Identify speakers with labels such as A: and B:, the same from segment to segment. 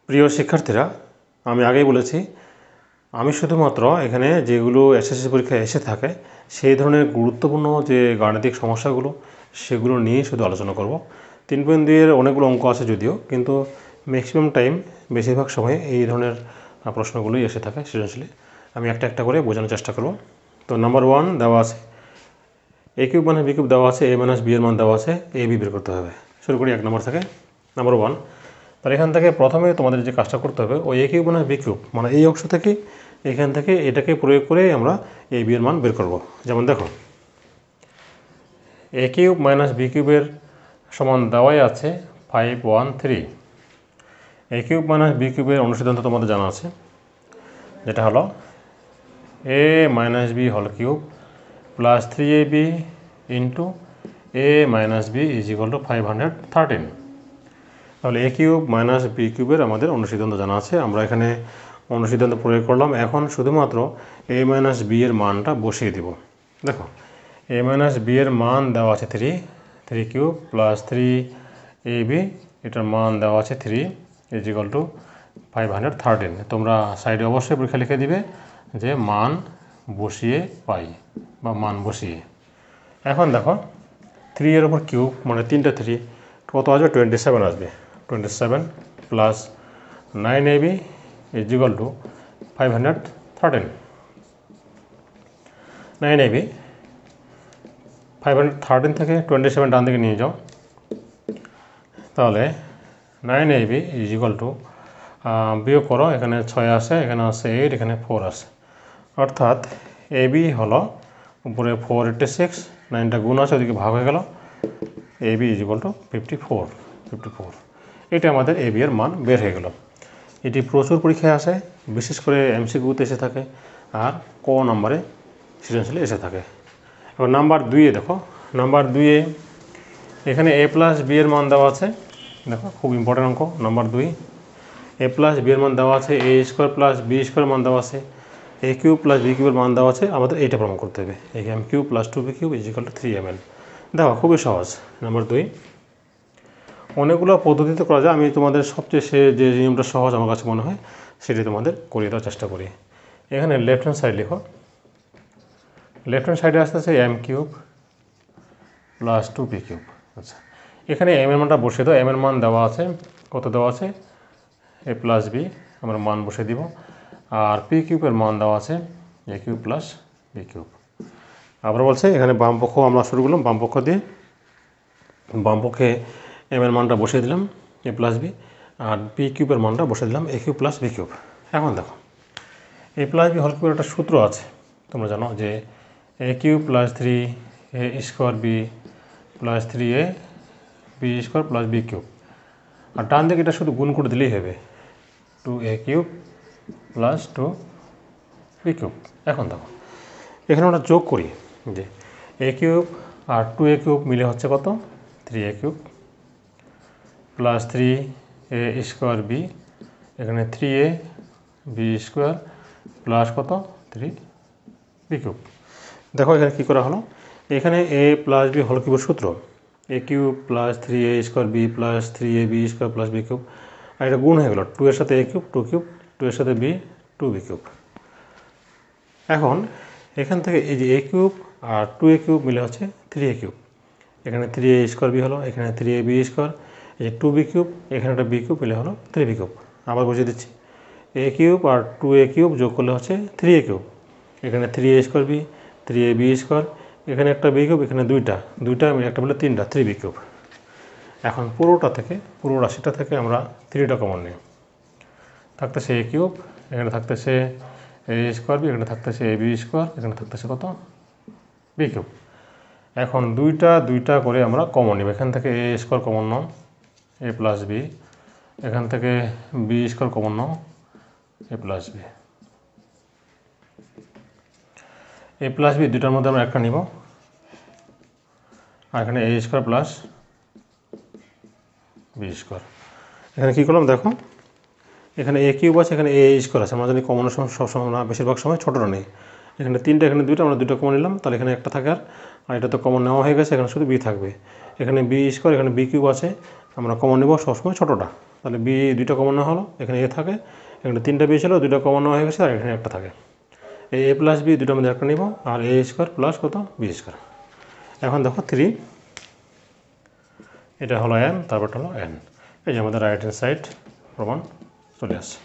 A: প্রিয় শিক্ষার্থীরা, আমি আগেই বলেছি আমি শুধুমাত্র এখানে যেগুলো এসএসসি পরীক্ষায় এসে থাকে সেই ধরনের গুরুত্বপূর্ণ যে গাণিতিক সমস্যাগুলো সেগুলো নিয়ে শুধু আলোচনা করব। 3.2 এর অনেকগুলো অঙ্ক আছে যদিও, কিন্তু ম্যাক্সিমাম টাইম বেশিরভাগ সময়ে এই ধরনের প্রশ্নগুলোই এসে থাকে সৃজনশীলে। আমি একটা একটা করে বোঝানোর চেষ্টা করব। তো নাম্বার 1 দেওয়া আছে a কিউব মানে b কিউব দেওয়া আছে, a মাইনাস b এর মান দেওয়া আছে, a b বের করতে হবে। শুরু করি 1 নম্বর থেকে। নাম্বার 1, তাহলে এখান থেকে প্রথমে তোমাদের যে কাজটা করতে হবে ওই a কিউব মানে b কিউব মানে এই অংশ থেকে এখান থেকে এটাকে প্রয়োগ করে আমরা a b এর মান বের করব। যেমন দেখো a কিউব মাইনাস b কিউবের সমান দেওয়াই আছে 513। a কিউব মাইনাস b কিউবের অনুসিদ্ধান্ত তোমাদের জানা আছে, যেটা হলো a minus b whole cube plus 3ab into a minus b is equal to 513। তাহলে a কিউব মাইনাস b কিউবের আমাদের অনুসিদ্ধান্ত জানা আছে, আমরা এখানে অনুসিদ্ধান্ত প্রয়োগ করলাম। এখন শুধুমাত্র a মাইনাস b এর মানটা বসিয়ে দিব। দেখো a মাইনাস b এর মান দেওয়া আছে 3 কিউব প্লাস 3ab, এটার মান দেওয়া আছে 3 ইজ ইকুয়াল টু 513। তোমরা সাইডে অবশ্যই পরীক্ষা লিখে দিবে যে মান বসিয়ে পাই বা মান বসিয়ে। এখন দেখো 3 এর ওপর কিউব মানে 3টা 3 কত আসবে, 27 আসবে। 27 plus 9ab is equal to 513। 9ab 513 থেকে 27 ডান দিকে নিয়ে যাও, তাহলে 9ab ইজ ইকুয়াল টু বিয়োগ করো, এখানে 6 আসে, এখানে আসে 8, এখানে 4 আসে, অর্থাৎ ab হলো উপরে 486, 9টা গুণ আছে ওদিকে ভাগ হয়ে গেল, ab ইজ ইকুয়াল টু 54। এটা আমাদের ab এর মান বের হয়ে গেল। এটি প্রচুর পরীক্ষায় আসে, বিশেষ করে এমসিকিউতে এসে থাকে আর ক নম্বরে সৃজনশীলে এসে থাকে। এবার নাম্বার 2-এ দেখো, নাম্বার 2-এ এখানে a প্লাস b এর মান দেওয়া আছে। দেখো খুব ইম্পর্টেন্ট অঙ্ক নাম্বার 2, a প্লাস b এর মান দেওয়া আছে, a square plus b square মান দেওয়া আছে, a কিউব প্লাস b কিউবের মান দেওয়া আছে, আমাদের এইটা প্রমাণ করতে হবে। am cube plus 2b cube is equal two 3mn। দেখো খুবই সহজ। নাম্বার 2 অনেকগুলো পদ্ধতিতে করা যায়, আমি তোমাদের সবচেয়ে যে নিয়মটা সহজ আমার কাছে মনে হয় সেটি তোমাদের করিয়ে দেওয়ার চেষ্টা করি। এখানে লেফট হ্যান্ড সাইড লিখো, লেফট হ্যান্ড সাইডে আসতেছে m cube plus 2p cube. আচ্ছা, এখানে m এর মানটা বসিয়ে দাও। m এর মান দেওয়া আছে, কত দেওয়া আছে, a প্লাস b, আমরা মান বসিয়ে দিব। আর p কিউবের মান দেওয়া আছে a cube plus b cube. আবার বলছে এখানে বাম পক্ষ আমরা শুরু করলাম, বাম পক্ষ দিয়ে বাম পক্ষে m এর মানটা বসিয়ে দিলাম a প্লাস b, আর p কিউবের মানটা বসিয়ে দিলাম a cube plus b cube. এখন দেখো a প্লাস b হোল কিউবের একটা সূত্র আছে, তোমরা জানো যে a cube plus 3a square b plus 3a b square plus b cube. আর ডান দিকে এটা শুধু গুণ করে দিলেই হবে, 2a cube plus 2b cube. এখন দেখো এখানে আমরা যোগ করি যে a cube R 2a cube মিলে হচ্ছে কত, 3a cube plus 3a square b, এখানে 3a b স্কোয়ার প্লাস কত 3b কিউব। দেখো এখানে কী করা হলো, এখানে a প্লাস b হোল কিউবের সূত্র a cube plus 3a square b plus 3ab square plus b cube, আর এটা গুণ হয়ে গেল 2 এর সাথে a কিউব 2 কিউব, 2 এর সাথে b 2b কিউব। এখন এখান থেকে এই যে a cube R 2a cube মিলে হচ্ছে 3a কিউব, এখানে 3a স্কোয়ার b হলো, এখানে 3ab স্কোয়ার, এই যে 2b কিউব, এখানে একটা b কিউব মিলে হলো 3b কিউব। আবার বুঝিয়ে দিচ্ছি, a cube R 2a cube যোগ করলে হচ্ছে 3a কিউব, এখানে 3a square b 3ab square, এখানে একটা b কিউব, এখানে দুইটা একটা বলে 3টা 3b কিউব। এখন পুরো রাশিটা থেকে আমরা 3টা কমন নিই, থাকতেছে a কিউব, এখানে থাকতেছে a স্কোয়ার b, এখানে থাকতেছে ab স্কোয়ার, এখানে থাকতেছে কত b কিউব। এখন দুইটা করে আমরা কমন নিব, এখান থেকে a square common now a plus b, এখান থেকে b square common now a plus b। a plus b দুইটার মধ্যে আমরা একটা নিব, আর এখানে a square plus b square. এখানে কী করলাম দেখো, এখানে a কিউব আছে, এখানে a স্কোয়ার আছে, আমরা জানি কমনের সময় সবসময় না, বেশিরভাগ সময় ছোটোটা নেই। এখানে 3টা, এখানে 2টা, আমরা 2টা কমন নিলাম, তাহলে এখানে একটা থাকে, আর এটা তো কমন নেওয়া হয়ে গেছে, এখানে শুধু b থাকবে। এখানে b স্কোয়ার, এখানে b কিউব আছে, আমরা কমন নেব সবসময় ছোটোটা। তাহলে বি দুইটা কমন নেওয়া হলো, এখানে এ থাকে, এখানে তিনটা বি ছিল, দুইটা কমন নেওয়া হয়ে গেছে, আর এখানে একটা থাকে। এ প্লাস বি দুটোর মধ্যে একটা নেব, আর এ স্কোয়ার প্লাস কত বি স্কোয়ার। এখন দেখো 3, এটা হলো এন, তারপরটা হলো এন। এই যে আমাদের রাইট হ্যান্ড সাইড প্রমাণ চলে আসছে।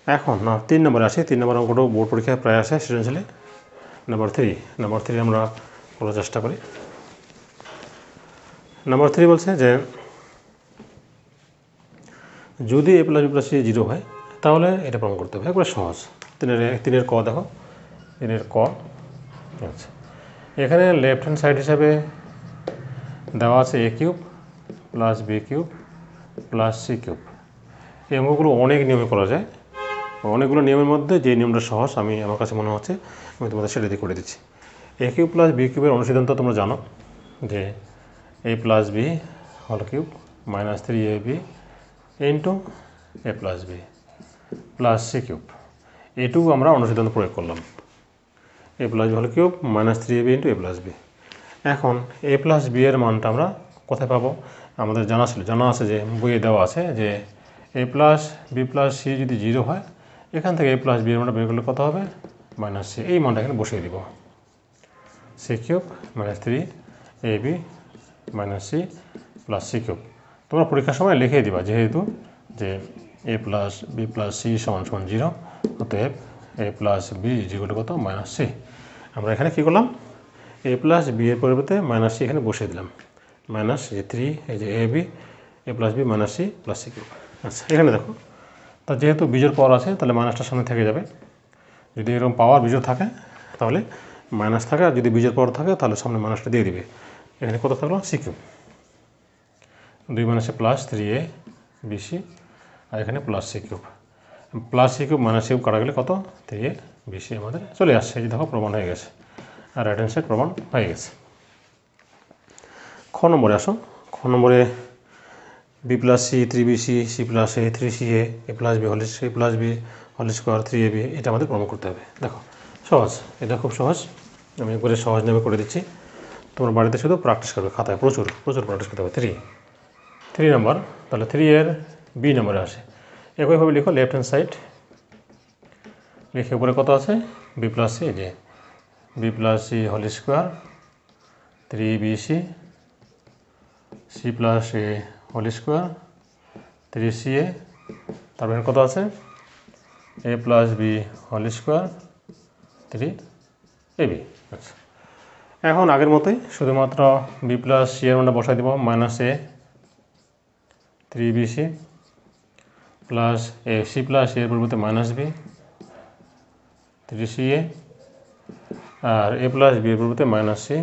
A: এখন না 3 নম্বরে আসি। 3 নম্বর অঙ্কটাও বোর্ড পরীক্ষায় প্রায় আসে সৃজনশীলে। নাম্বার 3 আমরা করার চেষ্টা করি। নাম্বার 3 বলছে যে যদি এ প্লাস বি প্লাস সি 0 হয় তাহলে এটা প্রমাণ করতে হবে। একবারে সহজ। 3-এর ক দেখো, 3-এর ক। আচ্ছা, এখানে লেফট হ্যান্ড সাইড হিসাবে দেওয়া আছে a cube plus B cube plus C cube. এই অঙ্কগুলো অনেক নিয়মে করা যায়। অনেকগুলো নিয়মের মধ্যে যে নিয়মটা সহজ আমার কাছে মনে হচ্ছে, আমি তোমাদের সেটা দিয়ে করে দিচ্ছি। a কিউব প্লাস বি কিউবের অনুসিদ্ধান্ত তোমরা জানো যে a plus B whole cube minus 3ab into A plus B plus C cube. এটুকু আমরা অনুসিদ্ধান্ত প্রয়োগ করলাম। A plus B whole cube minus 3ab into A plus B. এখন এ প্লাস বি এর মানটা আমরা কোথায় পাবো? আমাদের জানা আছে যে বইয়ে দেওয়া আছে যে A plus B plus C যদি 0 হয়, এখান থেকে এ প্লাস বি এর মানটা বের করলে কত হবে? Minus C. এই মানটা এখানে বসিয়ে দিব। C cube minus 3ab minus C plus C cube. তোমরা পরীক্ষার সময় লিখে দিবা, যেহেতু যে A plus B plus C সমান 0, অতএব A plus B equal to কত? Minus C. আমরা এখানে কী করলাম? এ প্লাস বি এর পরিবর্তে মাইনাস সি এখানে বসিয়ে দিলাম। মাইনাস এই 3, এই যে A B, A plus B minus C plus C cube. আচ্ছা, এখানে দেখো, তা যেহেতু বিজোড় পাওয়ার আছে তাহলে মাইনাসটার সামনে থেকে যাবে। যদি এরকম পাওয়ার বিজোড় থাকে তাহলে মাইনাস থাকে, আর যদি বিজোড় পাওয়ার থাকে তাহলে সামনে মাইনাসটা দিয়ে দিবে। এখানে কত থাকলো? C cube. 2 মাইনাসে প্লাস 3a bc, আর এখানে plus C cube. Plus C cube minus C cube কাটা গেলে কত? 3a bc আমাদের চলে আসছে। এই যে দেখো প্রমাণ হয়ে গেছে, আর রাইট হ্যান্ড সাইড প্রমাণ হয়ে গেছে। খ নম্বরে আসো। খ নম্বরে B plus C 3bc, C plus A 3ca, A plus B whole square 3ab, এটা আমাদের প্রমাণ করতে হবে। দেখো সহজ, এটা খুব সহজ। আমি একবারে সহজ নেমে করে দিচ্ছি, তোমরা বাড়িতে শুধু প্র্যাকটিস করবে, খাতায় প্রচুর প্র্যাকটিস করতে হবে। 3 নম্বর, তাহলে 3-এর বি নম্বরে আসে। একইভাবে লিখো লেফট হ্যান্ড সাইড, লিখে উপরে কত আছে? বি প্লাস সি, যে B plus C whole square 3bc, C plus A whole square 3ca, তারপরে কত আছে? A plus B whole square 3ab। আচ্ছা, এখন আগের মতোই শুধুমাত্র বি প্লাস সি এর মানটা বসাই দেব। Minus A 3bc plus A C plus এর পরিবর্তে মাইনাস বি 3ca, আর এ প্লাস বি এর পরিবর্তে মাইনাস সি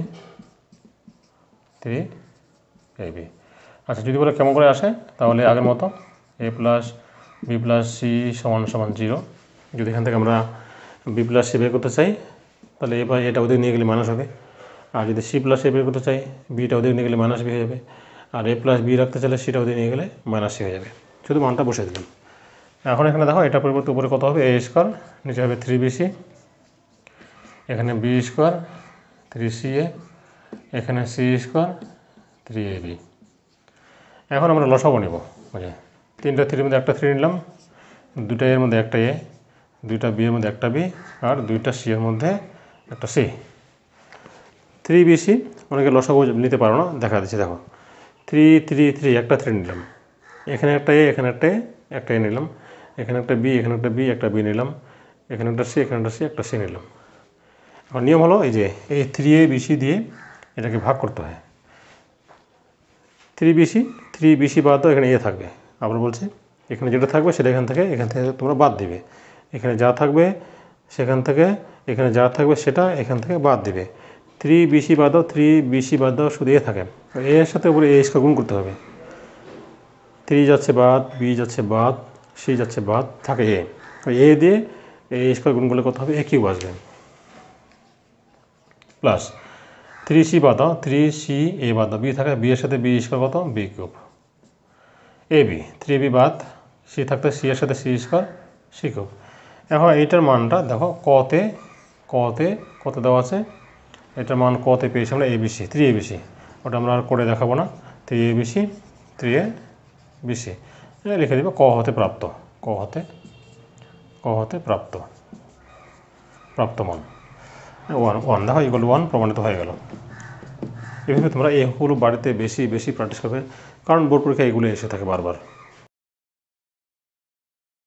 A: 3ab। আচ্ছা, যদি বলে কেমন করে আসে, তাহলে আগের মতো এ প্লাস বি প্লাস সি সমান 0। যদি এখান থেকে আমরা বি প্লাস সি বের করতে চাই, তাহলে এটা ওদিকে নিয়ে গেলে মাইনাস হবে। আর যদি সি প্লাস এ বের করতে চাই, বিটা ওদিকে নিয়ে গেলে মাইনাস বি হয়ে যাবে। আর এ প্লাস বি রাখতে চাইলে সিটা ওদিকে নিয়ে গেলে মাইনাস সি হয়ে যাবে। শুধু মানটা বসে দিলাম। এখন এখানে দেখো, এটা পরিবর্তে উপরে কত হবে? এ স্কোয়ার, নিচে হবে 3bc, এখানে বি স্কোয়ার 3ca, এখানে সি স্কোয়ার 3ab। এখন আমরা লসাগু নেব। বুঝে 3টা 3-এর মধ্যে একটা 3 নিলাম, 2টা এর মধ্যে একটা এ, 2টা বি এর মধ্যে একটা বি, আর 2টা সি এর মধ্যে একটা সি। 3bc অনেকে লসাগু নিতে পারো না, দেখা দিচ্ছে। দেখো 3 3 3, একটা 3 নিলাম, এখানে একটা এ, এখানে একটা এ নিলাম, এখানে একটা বি, এখানে একটা বি, একটা বি নিলাম, এখানে একটা সি, এখানে একটা সি, একটা সি নিলাম। এখন নিয়ম হলো এই যে এই 3abc দিয়ে এটাকে ভাগ করতে হয়। 3bc বাদ দাও, এখানে এ থাকবে। আবার বলছি, এখানে যেটা থাকবে সেটা এখান থেকে তোমরা বাদ দিবে। এখানে যা থাকবে সেখান থেকে, এখানে যা থাকবে সেটা এখান থেকে বাদ দিবে। 3bc বাদ দাও, শুধু এ থাকে। এর সাথে উপরে এ স্কোয়ার গুণ করতে হবে। 3 যাচ্ছে বাদ, বি যাচ্ছে বাদ, সি যাচ্ছে বাদ, থাকে এ। এ দিয়ে এ স্কোয়ার গুণ করলে কত হবে? এ কিউব আসবে। প্লাস 3c বাদ দাও, 3c এ বাদ দাও, বি থাকে, বি এর সাথে বি স্কোয়ার কত? B cube. A B 3ab বাদ, সি থাকতে সি এর সাথে সি স্কোয়ার সি কিউব। এখন এইটার মানটা দেখো কতে দেওয়া আছে। এটার মান কতে পেয়েছি আমরা? abc 3abc, ওটা আমরা আর করে দেখাবো না। 3abc 3 বেশি, লিখে দেবে ক হতে প্রাপ্ত, ক হতে প্রাপ্ত মান 1 দেখো ইকুয়াল টু 1 প্রমাণিত হয়ে গেল। এভাবে তোমরা এইগুলো বাড়িতে বেশি প্র্যাকটিস করবে, কারণ বোর্ড পরীক্ষা এগুলো এসে থাকে বারবার।